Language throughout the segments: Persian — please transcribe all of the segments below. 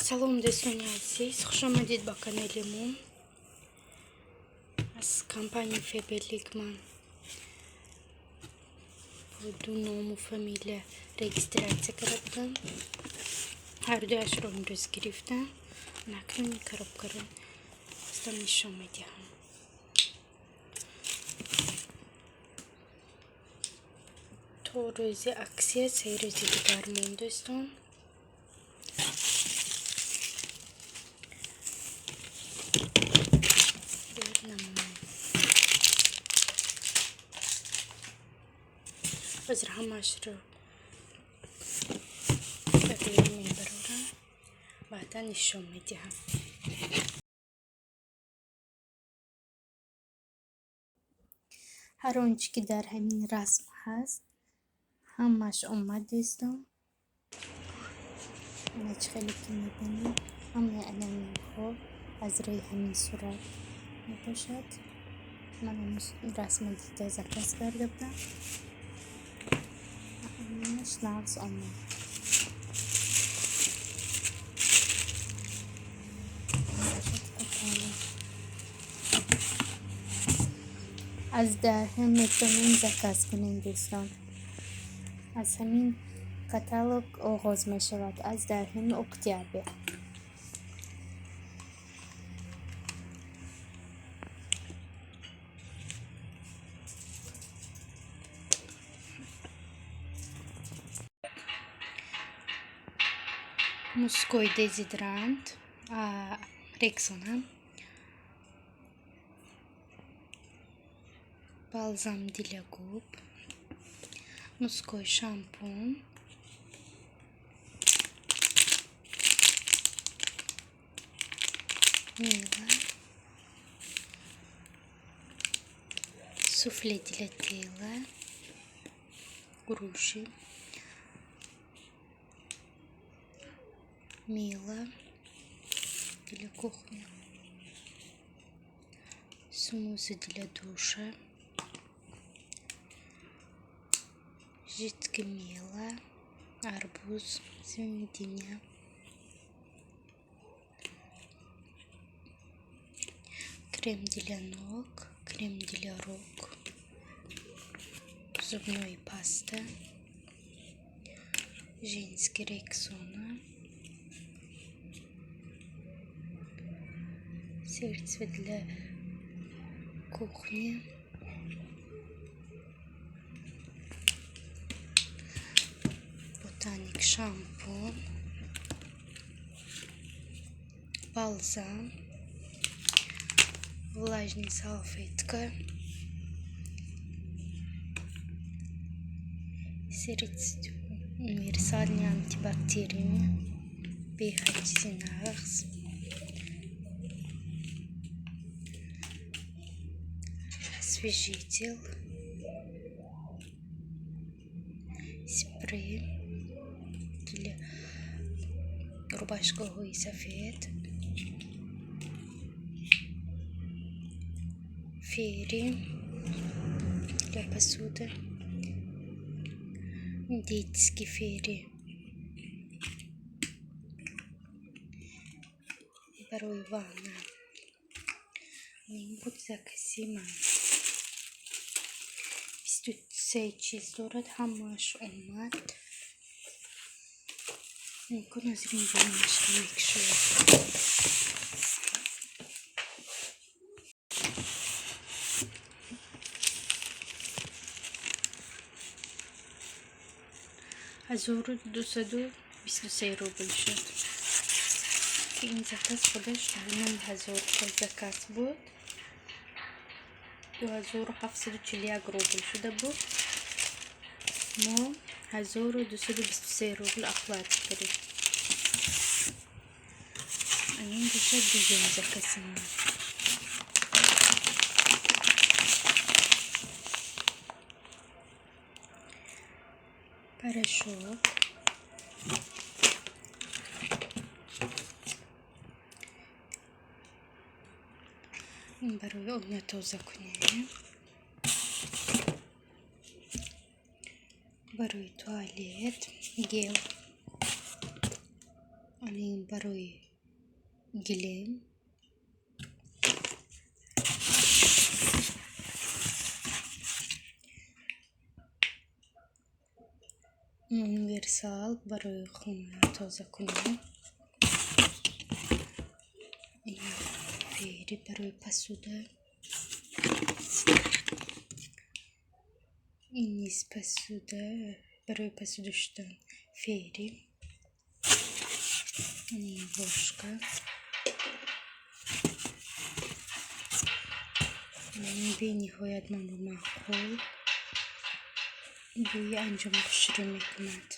Салом دوستان عزیز، خوش آمدید با کانال ما. از کمپانی فیبرلیک من دو نام و فامیل رجیستراسیون کردم. هر دوش رو امروز گرفتم. نکنی خراب کردن. دوستان نشون میدم. تو روزی اکسیه سه روزی دیگر مون دوستان. از همش رو ببینیم میبرم. بعدا نشون میدم. هر آنچه که در همین رسم هست همش اومد دوستان. اینش خیلی که میبینیم همه علمی ها از روی همین صورت میباشد. من رسم دیده زکس کرده بودم. همینش نقص آمد. از دهه میتونین زکس کنین دوستان. از همین کاتالوگ آغاز می شود از دهم اکتبر. Muskoj dezodorant, Rexona, balzam для губ, мужской шампунь, мыло, суфле для тела, груши, мыло для кухни, смузи для душа, жидкое мыло, арбуз, свинина, крем для ног, крем для рук, зубной паста, женский Rexona, средство для кухни, ботаник шампунь, балзам, влажная салфетка, средство универсальное антибактериальное, pH Sinax, освежитель, спрей для рубашковый сафет, фери для посуды, детский фери, порой ванна, не будет закасима. سه چیز دارد همش اومد. میکن از این بینش کمیک شد. هزار و دوصد و بیست و سه روبل شد که این زکات خودش همین 1000 زکات بود. 2741 روبل شده بود. ما 1223 روبل اخلاط کردیم. این دیگه دیگه زکاتی ما. پرشوب این برای اون تازه کنیم. برای توالت گل الان برای گلیم universal برای خونه تازه کنم. این فیری برای پسوده، این نیز پسوده برای پسوده شدن فیری. این ложка. به نهایت من رو معقول روی انجامش شروع میکند.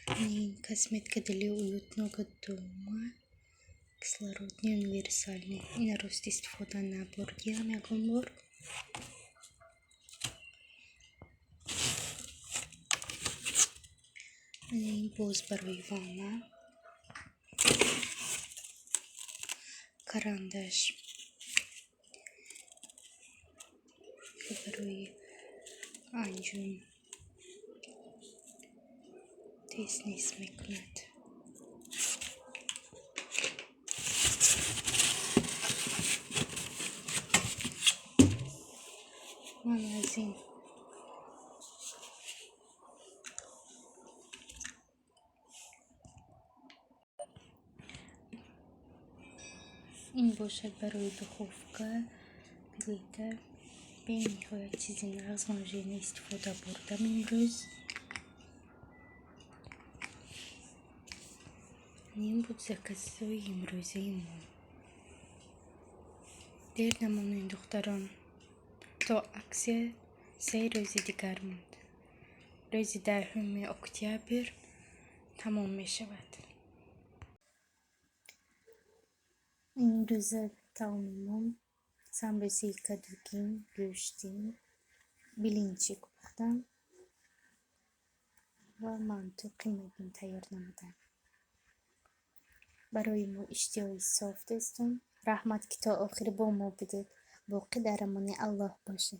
Они косметика уют много дома. Кислородный универсальный. И на рост истифода набор делаем ягомор. Они боз барой ванна. Карандаш. Барой анжум. Тесный смекнет. Магазин. این باشد برای دخوفکه پلیته. به نهایت چیزی نقض ماژین استفاده بردم امروز. این بود زکسای امروزی ما. دیر نمانین دختران تا عکس 3 روز دیگر ماند. روز 10 اکتبر تمام می شود. این روز تمامم sambuzi kadukin göçtüm, bilinci koydum ve mantı kıymetini tayarlamadım. برای ما اشتیاقی صاف دستم. رحمت که تا آخر با ما بدید. با قدرمانی الله باشه.